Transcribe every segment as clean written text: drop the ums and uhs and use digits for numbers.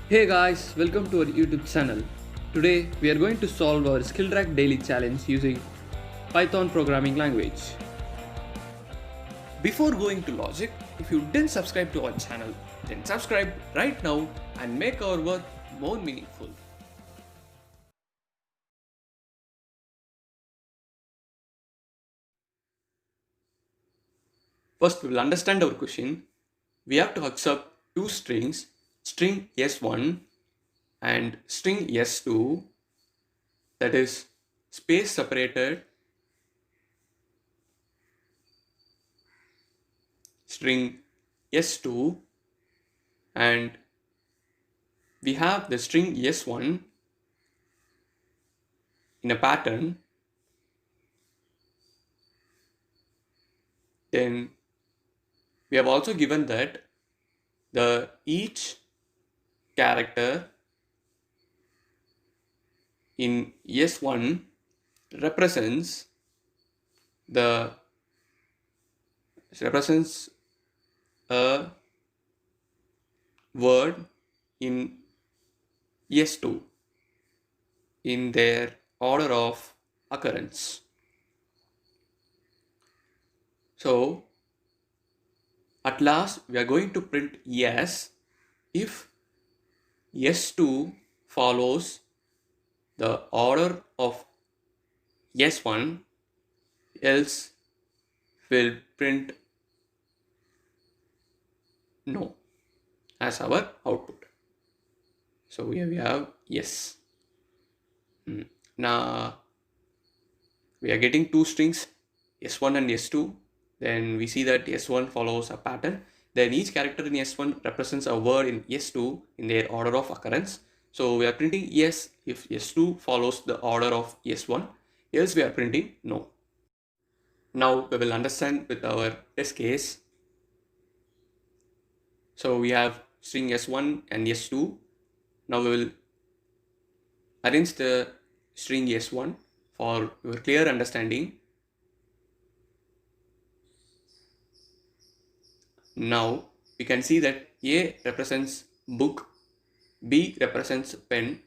Hey guys, welcome to our YouTube channel. Today we are going to solve our Skillrack daily challenge using Python programming language. Before going to logic, if you didn't subscribe to our channel, then subscribe right now and make our work more meaningful. First, we will understand our question. We have to accept two strings, string S1 and string S2, that is space separated string S2, and we have the string S1 in a pattern. Then we have also given that the each character in S1 represents the represents a word in S2 in their order of occurrence. So at last we are going to print yes if S2 follows the order of S1, else will print no as our output. So here we have yes. Now we are getting two strings S1 and S2. Then we see that S1 follows a pattern. Then each character in S1 represents a word in S2 in their order of occurrence. So we are printing yes if S2 follows the order of S1, else we are printing no. Now we will understand with our test case. So we have string S1 and S2. Now we will arrange the string S1 for your clear understanding. Now we can see that A represents book, B represents pen,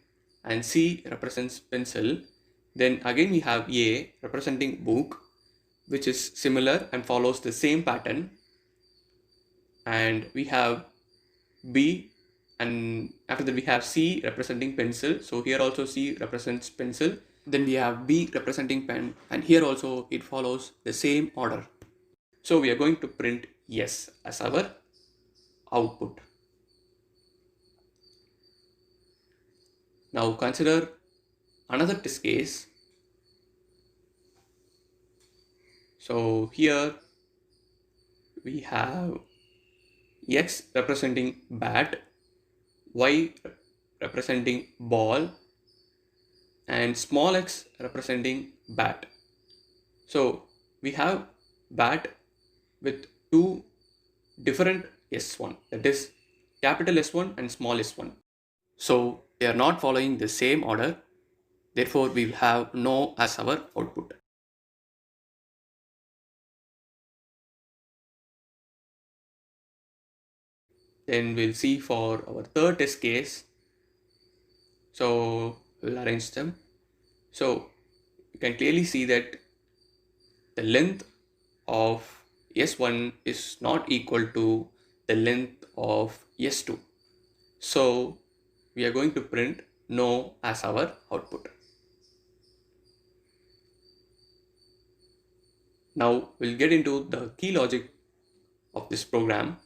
and C represents pencil. Then again we have A representing book, which is similar and follows the same pattern. And we have B, and after that we have C representing pencil. So here also C represents pencil. Then we have B representing pen, and here also it follows the same order. So we are going to print yes as our output. Now consider another test case. So here we have X representing bat, Y representing ball, and small x representing bat. So we have bat with two different S1, that is capital S1 and small s1. So they are not following the same order, therefore we will have no as our output. Then we'll see for our third test case. So we'll arrange them. So you can clearly see that the length of S1 is not equal to the length of S2. So we are going to print no as our output. Now we'll get into the key logic of this program.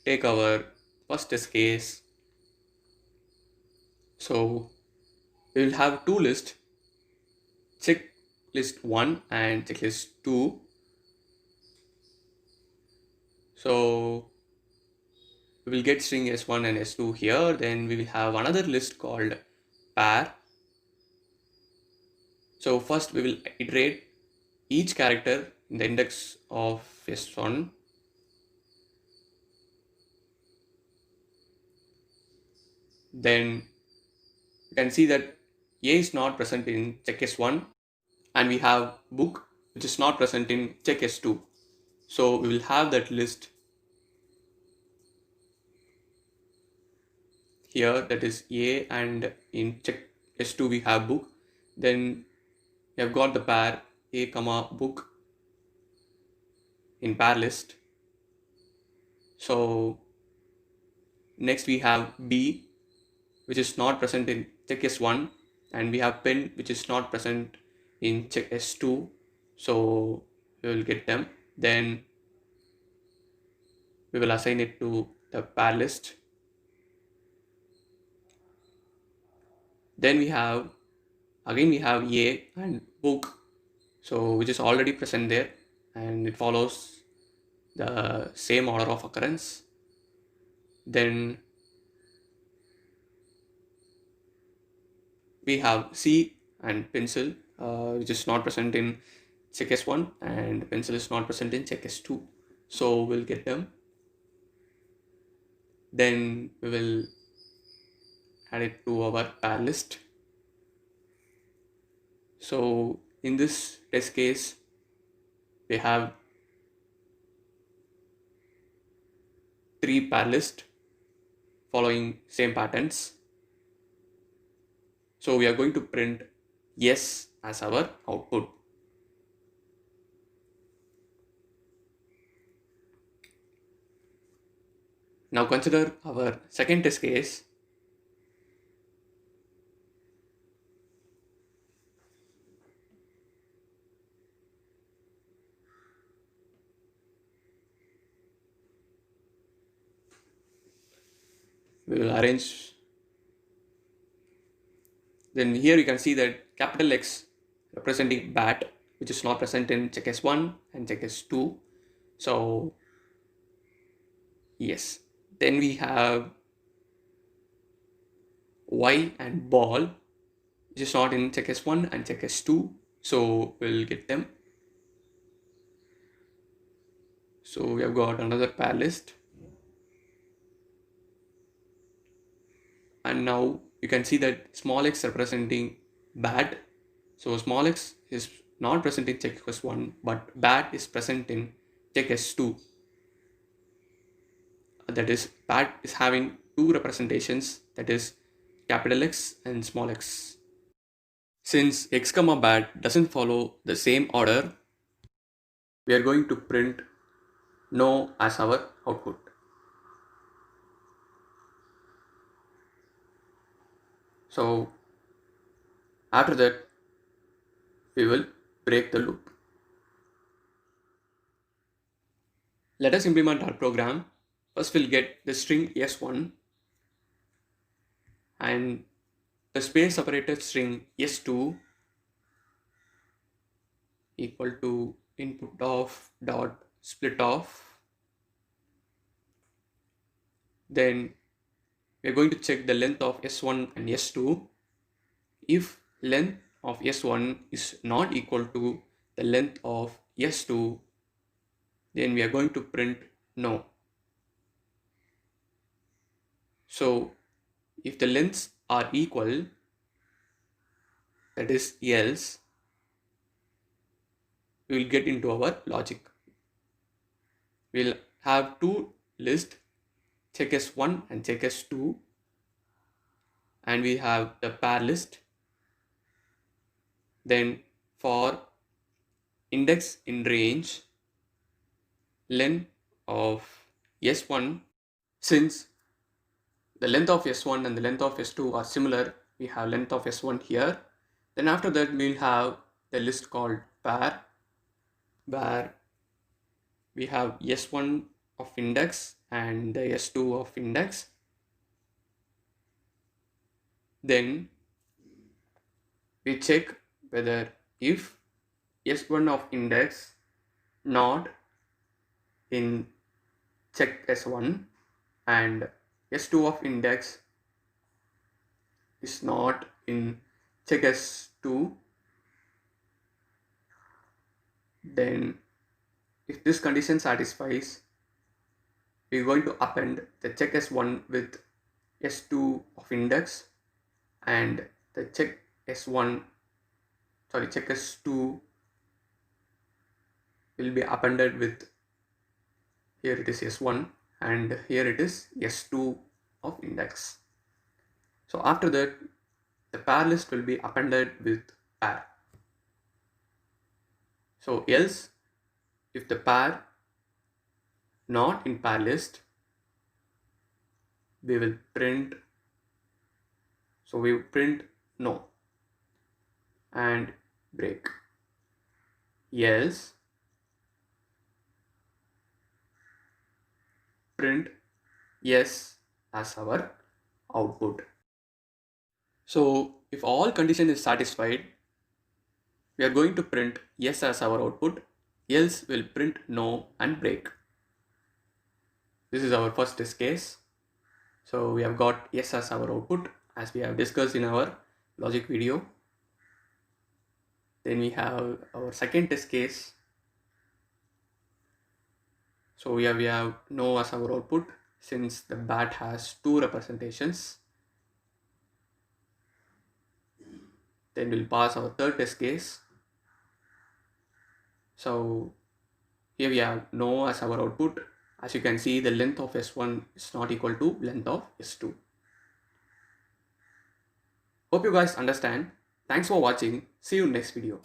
Take our first test case. So we will have two lists, checklist 1 and checklist 2. So we will get string S1 and S2 here. Then we will have another list called pair. So first we will iterate each character in the index of S1. Then you can see that A is not present in check S1, and we have book which is not present in check S2. So we will have that list here, that is A, and in check S2 we have book. Then we have got the pair A comma book in pair list. So next we have B, which is not present in check S1, and we have pen, which is not present in check S2. So we will get them. Then we will assign it to the pair list. Then we have A and book, so which is already present there, and it follows the same order of occurrence. Then we have C and pencil, which is not present in check S1, and pencil is not present in check S2. So we'll get them. Then we will add it to our pair list. So in this test case, we have 3 pair list following same patterns. So we are going to print yes as our output. Now consider our second test case. We will arrange. Then here you can see that capital X representing bat, which is not present in check S1 and check S2. So yes. Then we have Y and ball, which is not in check S1 and check S2. So we'll get them. So we have got another pair list. And now you can see that small x representing bat. So small x is not present in check S1, but bat is present in check S2. That is, bat is having 2 representations, that is capital X and small x. Since x comma bat doesn't follow the same order, we are going to print no as our output. So after that, we will break the loop. Let us implement our program. First we'll get the string S1 and the space separated string S2 equal to input of dot split off. Then we are going to check the length of S1 and S2. If length of S1 is not equal to the length of S2, then we are going to print no. So if the lengths are equal, that is else, we will get into our logic. We'll have 2 lists, check S1 and check S2, and we have the pair list. Then for index in range, length of S1, since the length of S1 and the length of S2 are similar, we have length of S1 here. Then after that, we'll have the list called pair, where we have S1 of index and the S2 of index. Then we check whether if S1 of index not in check S1 and S2 of index is not in check S2, then if this condition satisfies, we're going to append the check S1 with S2 of index, and the check S2 will be appended with, here it is S1 and here it is S2 of index. So after that, the pair list will be appended with pair. So else, if the pair not in pair list, we will print, so we will print no and break. Else, print yes as our output. So if all condition is satisfied, we are going to print yes as our output, else we'll print no and break. This is our first test case. So we have got yes as our output as we have discussed in our logic video. Then we have our second test case. So we have no as our output since the bat has two representations. Then we'll pass our third test case. So here we have no as our output. As you can see, the length of S1 is not equal to length of S2. Hope you guys understand. Thanks for watching. See you in next video.